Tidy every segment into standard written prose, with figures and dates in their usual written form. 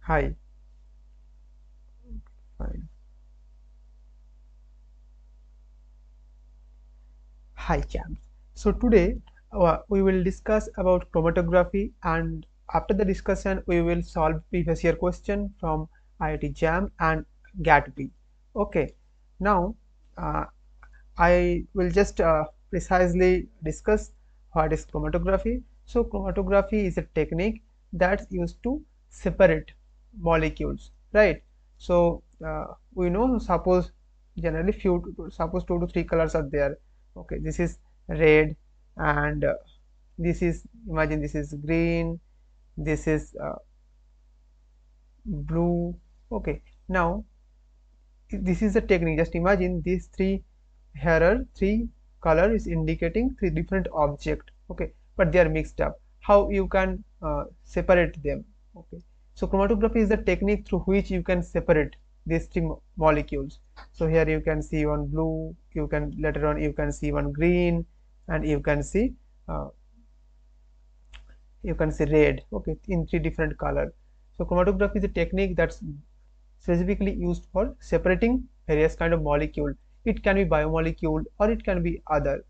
Hi. Fine. Hi, champs. So today we will discuss about chromatography, and after the discussion we will solve previous year question from IIT JAM and GAT-B. Okay. Now uh, I will just precisely discuss what is chromatography. So chromatography is a technique that's used to separate molecules, right? So we know, suppose generally suppose two to three colors are there. Okay, this is red, and this is, imagine this is green, this is blue. Okay, now this is the technique. Just imagine these three, here are three color is indicating three different object. Okay, but they are mixed up. How you can separate them? Okay, so chromatography is the technique through which you can separate these three molecules. So here you can see one blue, you can later on you can see one green, and uh, you can see red. Okay, in three different color. So chromatography is a technique that's specifically used for separating various kind of molecule. It can be biomolecule or it can be other.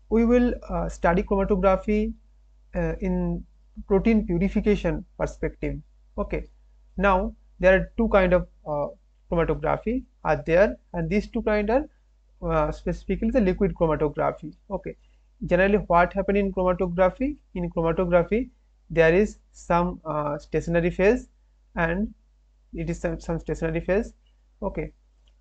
We will study chromatography in protein purification perspective. Okay, now there are two kind of chromatography are there, and these two kind are specifically the liquid chromatography. Okay, generally what happen in chromatography? In chromatography there is some stationary phase, and it is some stationary phase. Okay,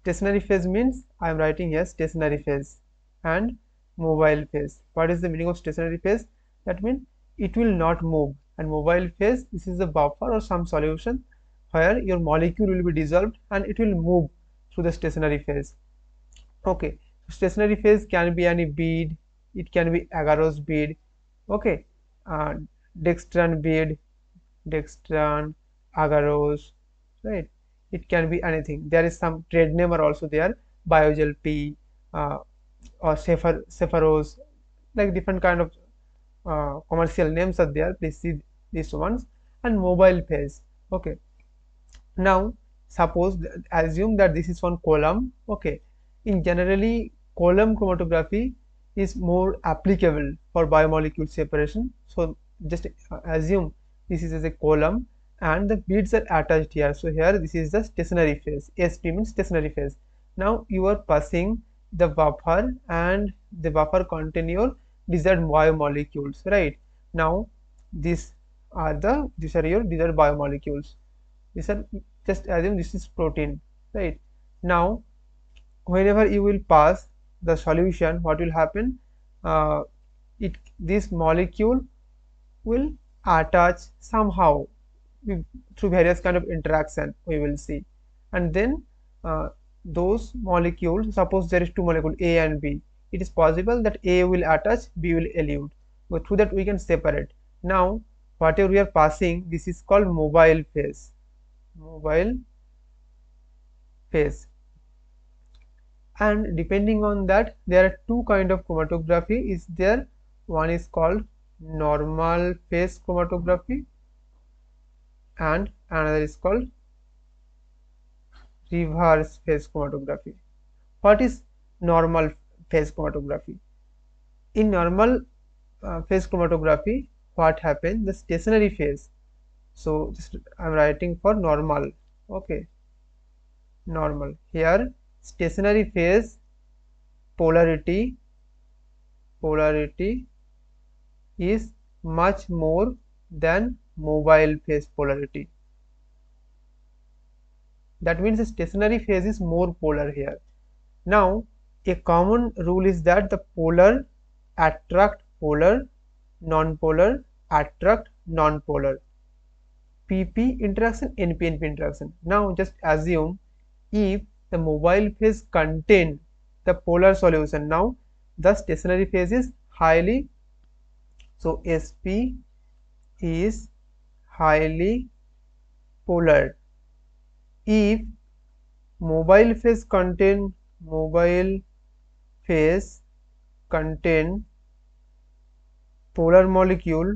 stationary phase means I am writing here stationary phase and mobile phase. What is the meaning of stationary phase? That means it will not move. And mobile phase, this is a buffer or some solution where your molecule will be dissolved and it will move through the stationary phase. Okay, stationary phase can be any bead, it can be agarose bead. Okay, uh, dextran bead, dextran, agarose, right? It can be anything. There is some trade name are also there, biogel P, or Cepharose, like different kind of commercial names are there. Please see these ones. And mobile phase. Okay, now suppose assume that this is one column. Okay, in generally column chromatography is more applicable for biomolecule separation. So just assume this is as a column and the beads are attached here. So here this is the stationary phase. SP means stationary phase. Now you are passing the buffer and the buffer contain your desired biomolecules, right? Now these are your desired biomolecules. These are, just assume this is protein, right? Now whenever you will pass the solution, what will happen? uh, this molecule will attach somehow through various kind of interaction we will see, and then uh, those molecules, suppose there is two molecule A and B, it is possible that A will attach, B will elude, but through that we can separate. Now whatever we are passing, this is called mobile phase. Mobile phase. And depending on that, there are two kind of chromatography is there. One is called normal phase chromatography and another is called reverse phase chromatography. What is normal phase chromatography? In normal phase chromatography, what happens? The stationary phase. So just I'm writing for normal. Okay, normal. Here stationary phase polarity is much more than mobile phase polarity. That means the stationary phase is more polar here. Now a common rule is that the polar attract polar, non-polar attract non-polar. PP interaction, NP interaction. Now just assume if the mobile phase contain the polar solution, now the stationary phase is highly, so SP is highly polar. If mobile phase contain polar molecule,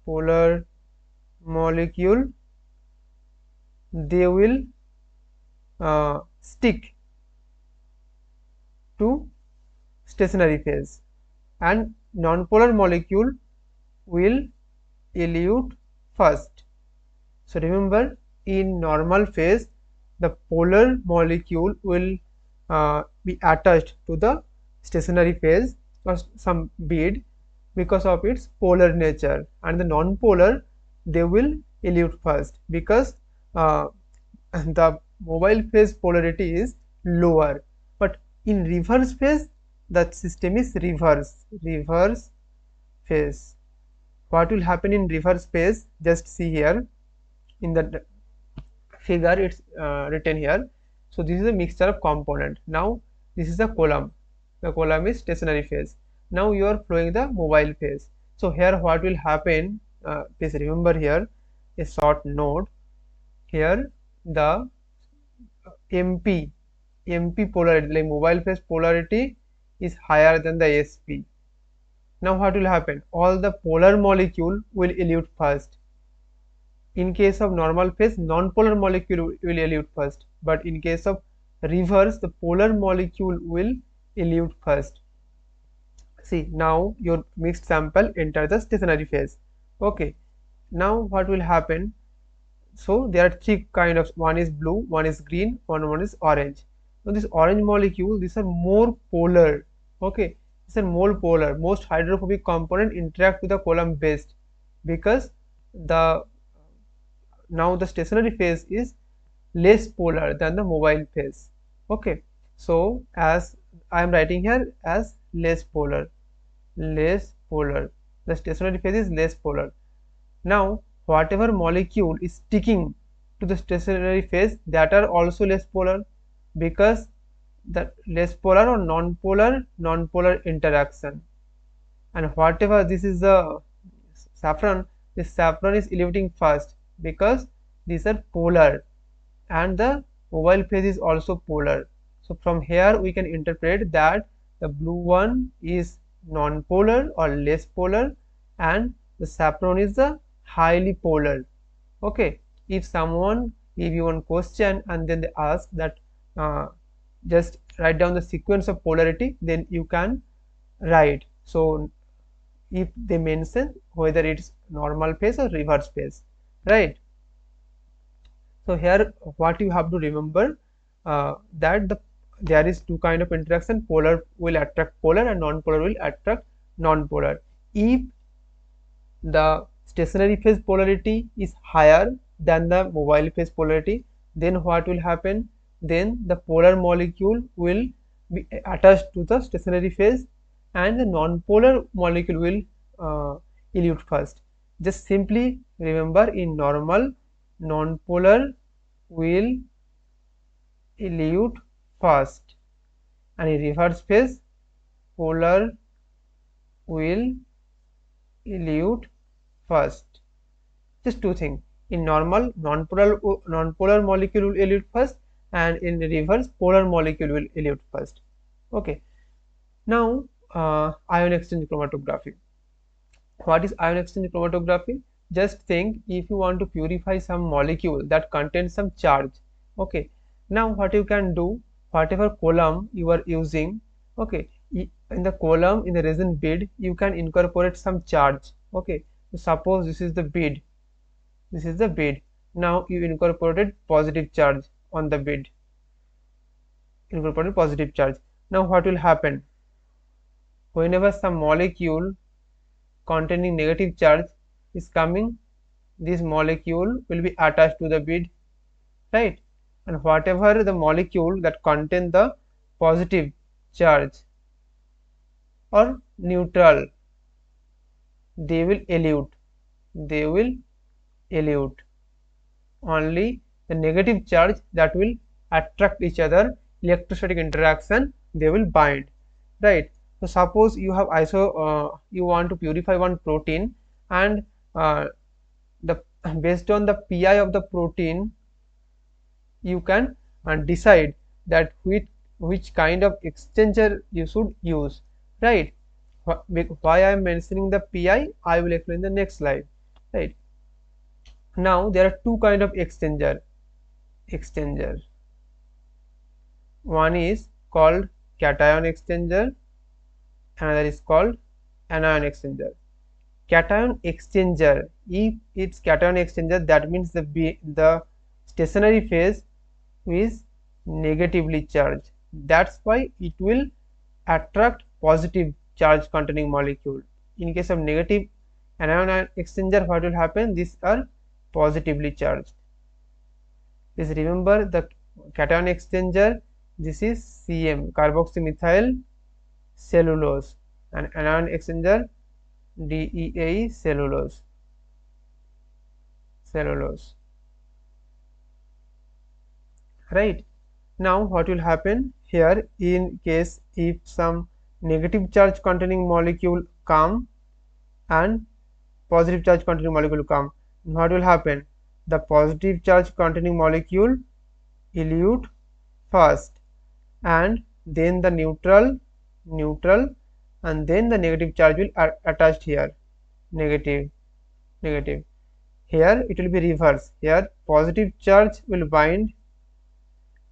polar molecule they will stick to stationary phase, and nonpolar molecule will elute first. So remember, in normal phase, the polar molecule will be attached to the stationary phase or some bead because of its polar nature, and the non-polar, they will elute first because uh, the mobile phase polarity is lower. But in reverse phase, the system is reverse phase. What will happen in reverse phase? Just see here in the figure, it's written here. So this is a mixture of component. Now this is the column. The column is stationary phase. Now you are flowing the mobile phase. So here what will happen, please remember here a short note. Here the MP polarity, like mobile phase polarity, is higher than the SP. Now what will happen? All the polar molecule will elute first. In case of normal phase, non-polar molecule will elute first, but in case of reverse, the polar molecule will elute first. See, now your mixed sample enter the stationary phase. Okay, now what will happen? So there are three kind of, one is blue, one is green, one is orange. Now this orange molecule, these are more polar. Okay, these are more polar. Most hydrophobic component interact with the column base because the now the stationary phase is less polar than the mobile phase. Okay, so as I am writing here as less polar, the stationary phase is less polar. Now whatever molecule is sticking to the stationary phase, that are also less polar, because the less polar or non-polar interaction. And whatever, this is the saffron, this saffron is eluting fast because these are polar, and the mobile phase is also polar. So from here we can interpret that the blue one is non-polar or less polar, and the saffron is the highly polar. Okay, if someone give you one question and then they ask that just write down the sequence of polarity, then you can write. So if they mention whether it's normal phase or reverse phase, right? So here what you have to remember, that there is two kind of interaction, polar will attract polar and non-polar will attract non-polar. If the stationary phase polarity is higher than the mobile phase polarity, then what will happen? Then the polar molecule will be attached to the stationary phase and the non-polar molecule will elute first. Just simply remember, in normal, non-polar will elute first, and in reverse phase, polar will elute first. Just two things. In normal, non-polar molecule will elute first, and in reverse, polar molecule will elute first. Okay. Now, ion exchange chromatography. What is ion exchange chromatography? Just think, if you want to purify some molecule that contains some charge. Okay. Now what you can do, whatever column you are using, okay, in the column, in the resin bead, you can incorporate some charge. Okay. So suppose this is the bead. This is the bead. Now you incorporated positive charge on the bead. Incorporated positive charge. Now what will happen? Whenever some molecule containing negative charge is coming, this molecule will be attached to the bead, right? And whatever the molecule that contain the positive charge or neutral, they will elute. Only the negative charge that will attract each other, electrostatic interaction, they will bind, right? So suppose you have you want to purify one protein, and the based on the pi of the protein, you can decide that which kind of exchanger you should use, right? Why I am mentioning the pi, I will explain the next slide, right? Now there are two kind of exchanger. exchanger. One is called cation exchanger, another is called anion exchanger. Cation exchanger, if it's cation exchanger, that means the stationary phase is negatively charged. That's why it will attract positive charge containing molecule. In case of negative anion exchanger, what will happen? These are positively charged. Please remember the cation exchanger. This is CM, carboxymethyl cellulose, and anion exchanger DEA cellulose. Right. Now what will happen here, in case if some negative charge containing molecule come and positive charge containing molecule come, what will happen? The positive charge containing molecule elute first, and then the neutral, and then the negative charge will attached here, negative. Here it will be reverse. Here positive charge will bind,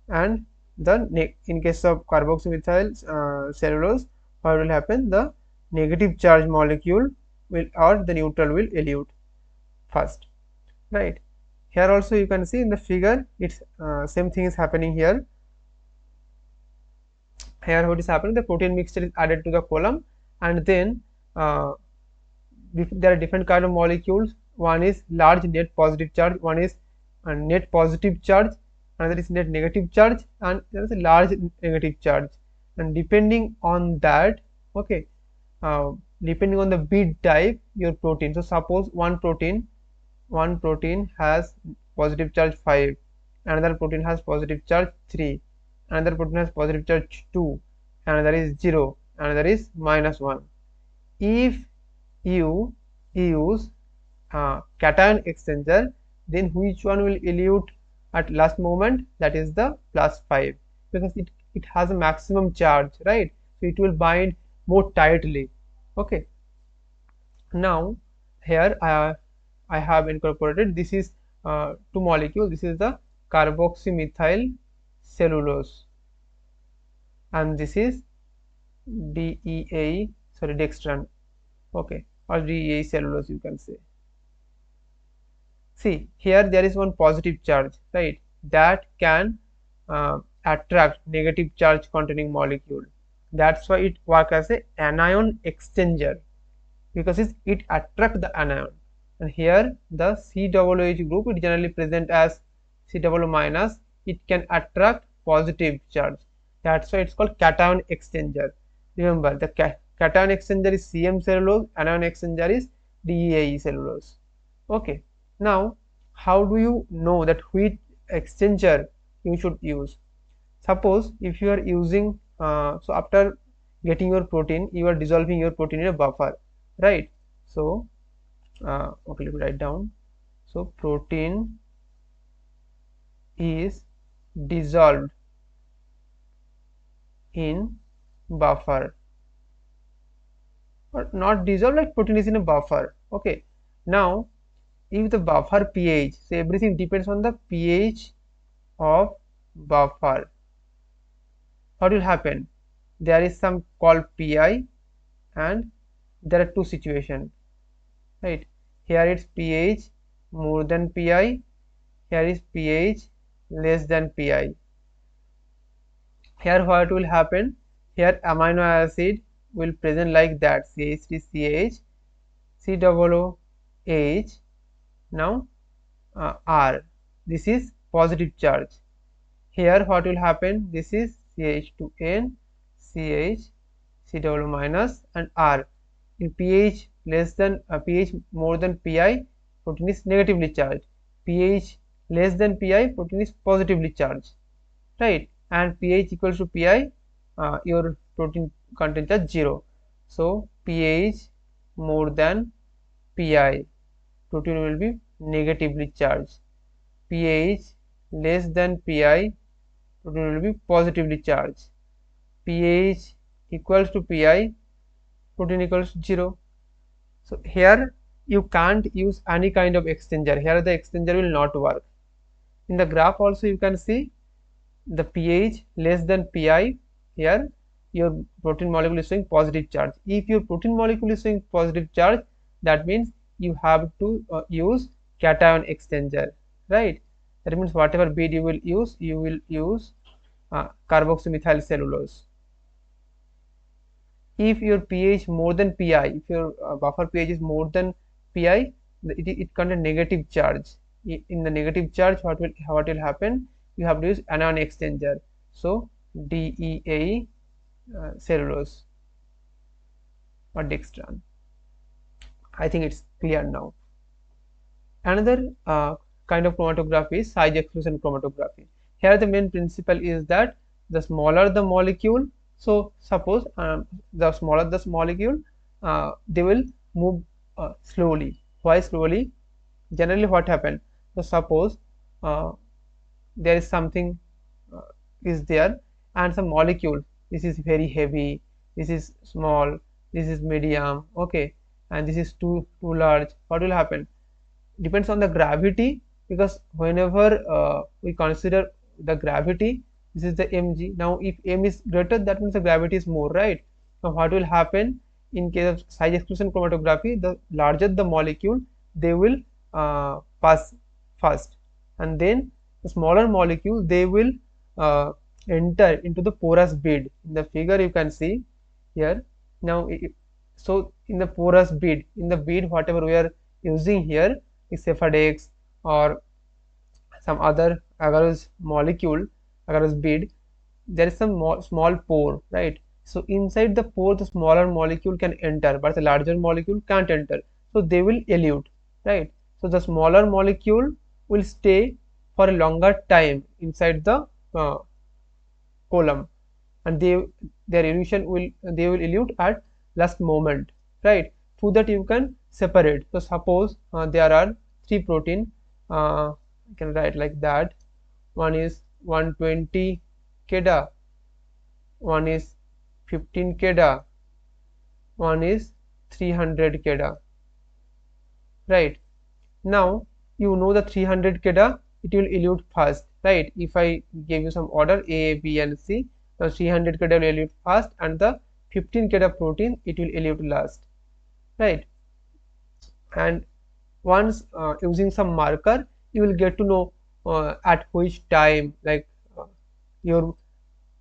and in case of carboxymethyl cellulose, what will happen? The negative charge molecule will, or the neutral will elute first. Right. Here also you can see in the figure, it's same thing is happening here. Here what is happening? The protein mixture is added to the column, and then there are different kind of molecules. One is large net positive charge, one is net positive charge, another is net negative charge, and there is a large negative charge. And depending on that, okay, depending on the bead type, your protein. So suppose one protein has positive charge 5, another protein has positive charge 3, another protein has positive charge 2, another is 0, another is -1. If you use cation exchanger, then which one will elute at last moment? That is the +5, because it has a maximum charge, right? So it will bind more tightly. Okay. Now here I have incorporated, this is two molecules. This is the carboxymethyl cellulose, and this is dextran, okay, or DEA cellulose you can say. See, here there is one positive charge, right, that can attract negative charge containing molecule. That's why it works as a anion exchanger, because it attracts the anion. And here the COOH group, it generally present as COO minus, it can attract positive charge. That's why it's called cation exchanger. Remember, the cation exchanger is CM cellulose, anion exchanger is DEA cellulose. Okay. Now, how do you know that which exchanger you should use? Suppose if you are using, so after getting your protein, you are dissolving your protein in a buffer, right? So, okay, let me write down. So, protein is dissolved in buffer, or not dissolved, like protein is in a buffer. Okay. Now, if the buffer pH, so everything depends on the pH of buffer, what will happen? There is some called PI, and there are two situations, right? Here it's pH more than PI, here is pH less than PI. Here what will happen? Here amino acid will present like that, CH3CH, COOH. Now R, this is positive charge. Here what will happen? This is CH2N, CH, COO minus, and R. In pH less than pH more than PI, protein is negatively charged. pH less than PI, protein is positively charged, right? And pH equals to PI, your protein content is 0. So pH more than PI, protein will be negatively charged. pH less than PI, protein will be positively charged. pH equals to PI, protein equals 0. So here you can't use any kind of exchanger. Here the exchanger will not work. in the graph also you can see the pH less than pi. Here your protein molecule is showing positive charge. If your protein molecule is showing positive charge, that means you have to use cation exchanger, right? That means whatever bead you will use carboxymethyl cellulose. If your pH more than pi, if your buffer pH is more than pi, it contains negative charge. In the negative charge, what will happen? You have to use anion exchanger. So DEA cellulose or dextran. I think it's clear now. Another kind of chromatography is size exclusion chromatography. Here the main principle is that the smaller the molecule, so suppose the smaller the molecule, they will move slowly. Why slowly? Generally what happens? So suppose there is something is there and some molecule, this is very heavy, this is small, this is medium, okay, and this is too large. What will happen? Depends on the gravity, because whenever we consider the gravity, this is the mg. Now if m is greater, that means the gravity is more, right? Now what will happen in case of size exclusion chromatography? The larger the molecule, they will pass first, and then the smaller molecule, they will enter into the porous bead. In the figure you can see here. Now so in the porous bead, in the bead whatever we are using here is Cephadx or some other agarose molecule, agarose bead, there is some small pore, right? So inside the pore the smaller molecule can enter, but the larger molecule can't enter, so they will elute, right? So the smaller molecule will stay for a longer time inside the column, and their elution will elute at last moment, right? Through that you can separate. So suppose there are three protein, I can write like that. One is 120 kDa, one is 15 kDa, one is 300 kDa, right? Now you know the 300 kDa, it will elute first, right? If I give you some order A, B and C, the 300 kDa will elute first and the 15 kDa protein, it will elute last, right? And once using some marker, you will get to know at which time, like your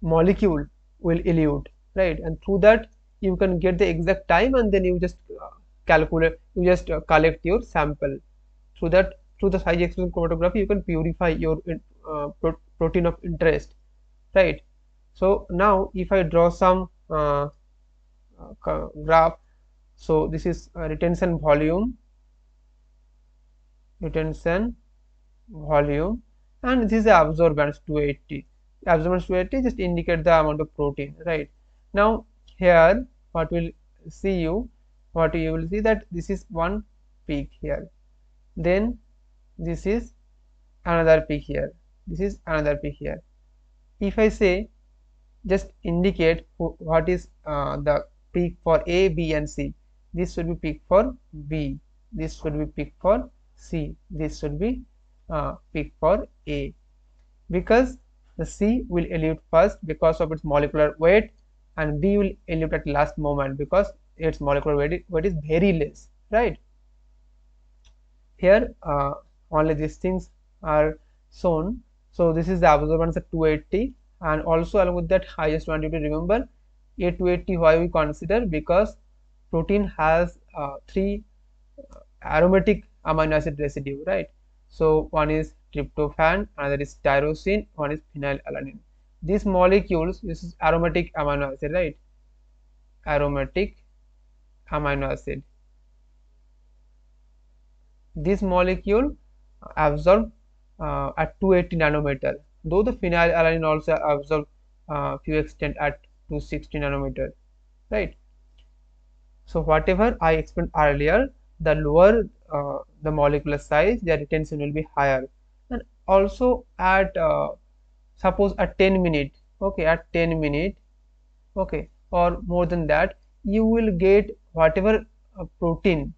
molecule will elute, right? And through that you can get the exact time, and then you just collect your sample. Through that, through the size exclusion chromatography, you can purify your protein of interest, right? So now if I draw some graph, so this is retention volume, and this is the absorbance 280. Absorbance 280 just indicate the amount of protein, right? Now here what you will see that this is one peak here, then this is another peak here, this is another peak here. If I say just indicate what is the peak for A, B and C, this should be peak for B, this should be peak for C, this should be peak for A, because the C will elute first because of its molecular weight, and B will elute at last moment because its molecular weight is very less, right? Here only these things are shown. So this is the absorbance at 280, and also along with that I just want you to remember A280 why we consider, because protein has three aromatic amino acid residue, right? So one is tryptophan, another is tyrosine, one is phenylalanine. These molecules, this is aromatic amino acid, right? Aromatic amino acid. This molecule absorb at 280 nanometer, though the phenylalanine also absorb few extent at 260 nanometer, right? So whatever I explained earlier, the lower the molecular size, their retention will be higher. And also at suppose at 10 minute, okay, at 10 minute, okay, or more than that, you will get whatever protein,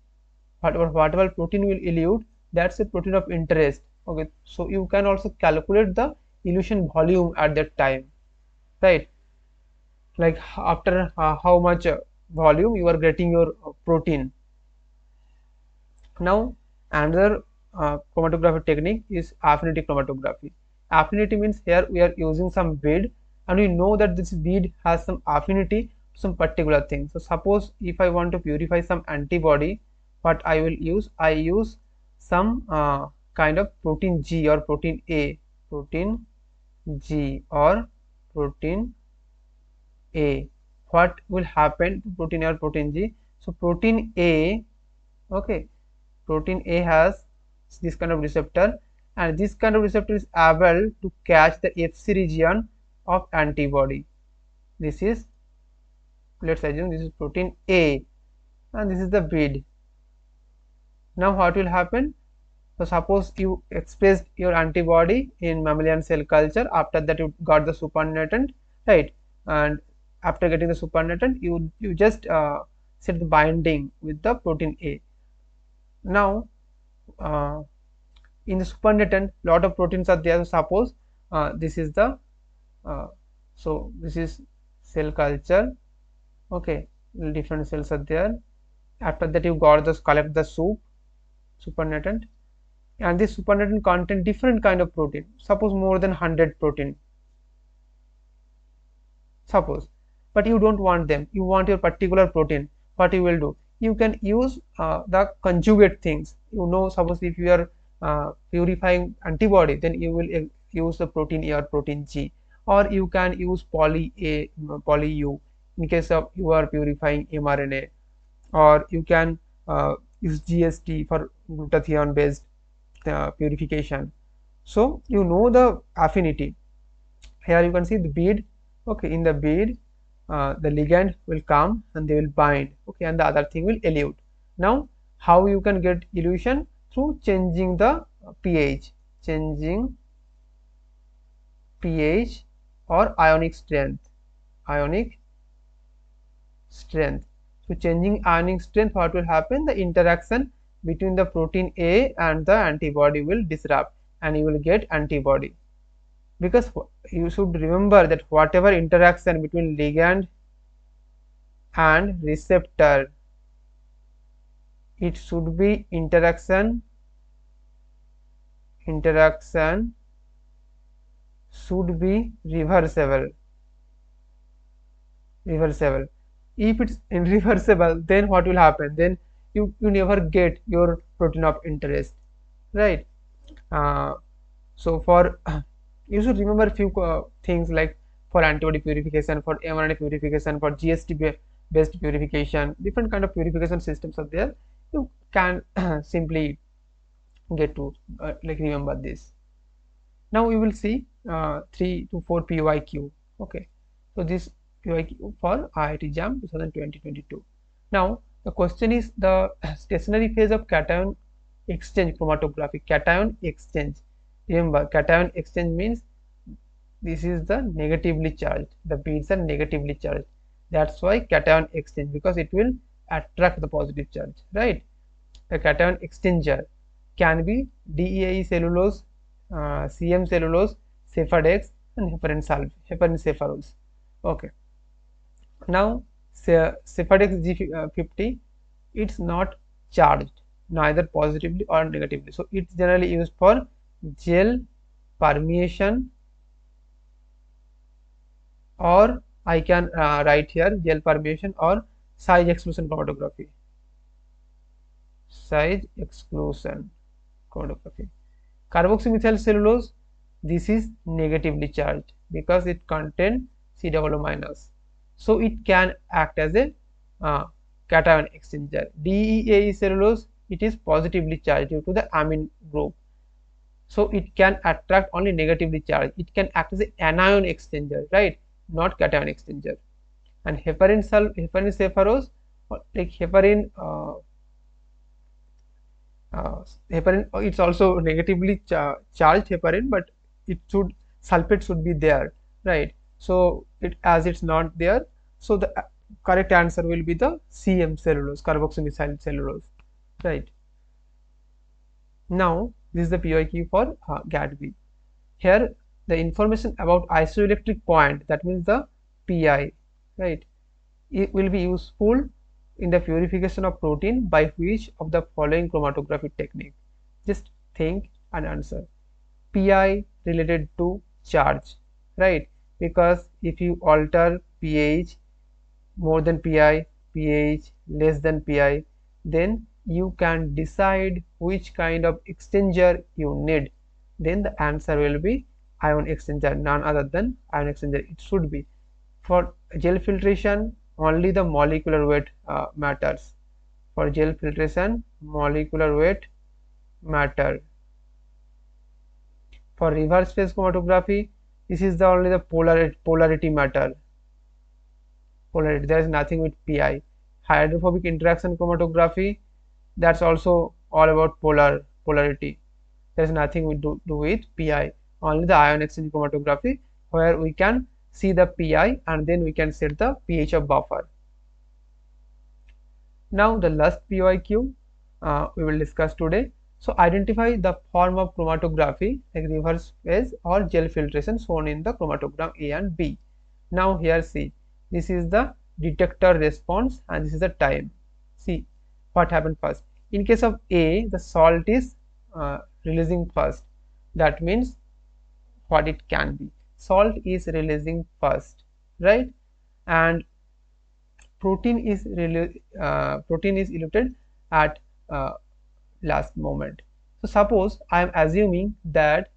whatever protein will elute, that's a protein of interest. Okay, so you can also calculate the elution volume at that time, right? Like after how much volume you are getting your protein. Now another chromatography technique is affinity chromatography. Affinity means here we are using some bead and we know that this bead has some affinity to some particular thing. So suppose if I want to purify some antibody, what I will use, I use some kind of protein G or protein A, protein G or protein A. What will happen to protein A or protein G? So protein A, okay, protein A has this kind of receptor, and this kind of receptor is able to catch the Fc region of antibody. This is, let's assume this is protein A and this is the bead. Now what will happen? So suppose you expressed your antibody in mammalian cell culture, after that you got the supernatant, right? And after getting the supernatant, you just set the binding with the protein A. Now in the supernatant, lot of proteins are there. So suppose this is the uh, so this is cell culture, okay, different cells are there. After that you got this, collect the supernatant, and this supernatant contain different kind of protein, suppose more than 100 protein, suppose, but you don't want them, you want your particular protein. What you will do, you can use the conjugate things, you know, suppose if you are purifying antibody, then you will use the protein A or protein G, or you can use poly A, poly U in case of you are purifying mRNA, or you can use GST for glutathione based purification. So you know the affinity. Here you can see the bead, okay, in the bead the ligand will come and they will bind, okay, and the other thing will elute. Now how you can get elution? Through changing the pH, changing pH or ionic strength, ionic strength. So changing ionic strength, what will happen? The interaction between the protein A and the antibody will disrupt and you will get antibody. Because you should remember that whatever interaction between ligand and receptor, it should be interaction should be reversible. If it's irreversible, then what will happen? Then you never get your protein of interest, right? uh, so for you should remember few things, like for antibody purification, for mRNA purification, for GST based purification, different kind of purification systems are there. You can simply get to like remember this. Now we will see 3 to 4 PYQ. Okay, so this PYQ for IIT JAM 2020-22. Now the question is the stationary phase of cation exchange chromatography. Cation exchange, remember cation exchange means this is the negatively charged, the beads are negatively charged, that's why cation exchange, because it will attract the positive charge, right? The cation exchanger can be DEAE cellulose, CM cellulose, Cefadex, and heparin cephalose. Okay, now Cefadex G50, it's not charged neither positively or negatively, so it's generally used for gel permeation, or I can write here gel permeation or size exclusion chromatography. Size exclusion chromatography. Carboxymethyl cellulose, this is negatively charged because it contains COO minus, so it can act as a cation exchanger. DEAE cellulose, it is positively charged due to the amine group, so it can attract only negatively charged, it can act as an anion exchanger, right, not cation exchanger. And heparin cephalose, like heparin heparin, it's also negatively charged heparin, but it should, sulfate should be there, right? So it, as it's not there, so the correct answer will be the CM cellulose, carboxymethyl cellulose, right? Now This is the PYQ for GAT-B. Here the information about isoelectric point, that means the PI, right, it will be useful in the purification of protein by which of the following chromatography technique? Just think and answer. PI related to charge, right? Because if you alter pH more than PI, pH less than PI, then you can decide which kind of exchanger you need. Then the answer will be ion exchanger, none other than ion exchanger. It should be. For gel filtration, only the molecular weight matters. For gel filtration, molecular weight matter. For reverse phase chromatography, this is the only the polarity matter. Polarity, there is nothing with PI. Hydrophobic interaction chromatography, that's also all about polarity. There is nothing we do with PI. Only the ion exchange chromatography, where we can see the PI and then we can set the pH of buffer. Now the last PYQ we will discuss today. So identify the form of chromatography like reverse phase or gel filtration shown in the chromatogram A and B. Now here see, this is the detector response and this is the time. See what happened first. In case of A, the salt is releasing first. That means what it can be. Salt is releasing first, right? And protein is eluted at last moment. So suppose I am assuming that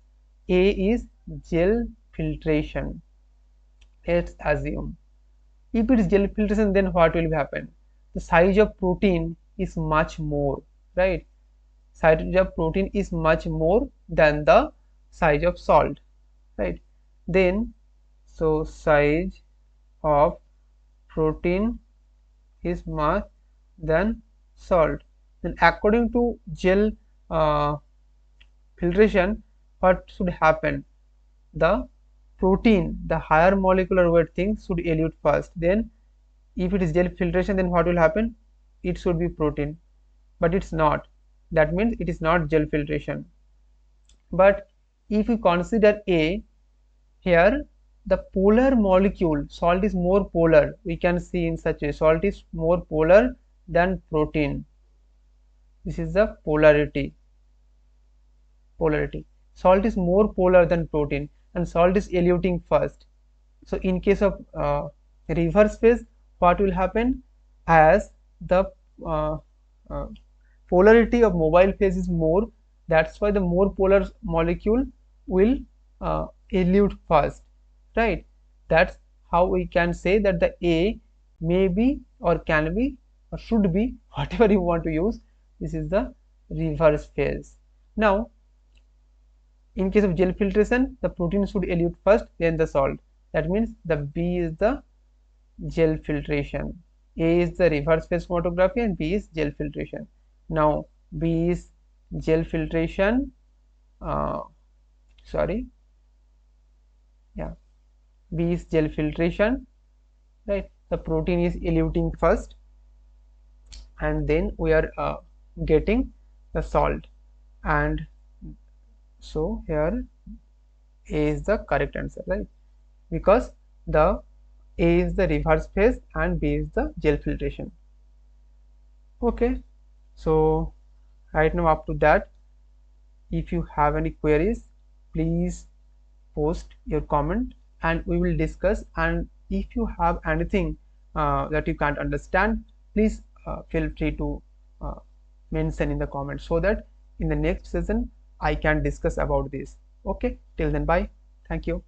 A is gel filtration. Let's assume. If it is gel filtration, then what will happen? The size of protein is much more, right? Size of protein is much more than the size of salt, right? Then so size of protein is much than salt. Then according to gel filtration, what should happen? The protein, the higher molecular weight thing should elute first. Then if it is gel filtration, then what will happen? It should be protein, but it's not. That means it is not gel filtration. But if you consider A, here the polar molecule, salt is more polar. We can see in such a salt is more polar than protein. This is the polarity. Salt is more polar than protein and salt is eluting first. So in case of reverse phase, what will happen? As the uh, uh, polarity of mobile phase is more, that's why the more polar molecule will elute first, right? That's how we can say that the A may be or can be or should be, whatever you want to use. This is the reverse phase. Now in case of gel filtration, the protein should elute first, then the salt. That means the B is the gel filtration. A is the reverse phase chromatography and B is gel filtration. Now B is gel filtration. B is gel filtration, right? The protein is eluting first, and then we are getting the salt, and so here A is the correct answer, right? Because the A is the reverse phase and B is the gel filtration. Okay, so right now up to that, if you have any queries, please post your comment and we will discuss. And if you have anything that you can't understand, please feel free to mention in the comments so that in the next session I can discuss about this. Okay, till then, bye. Thank you.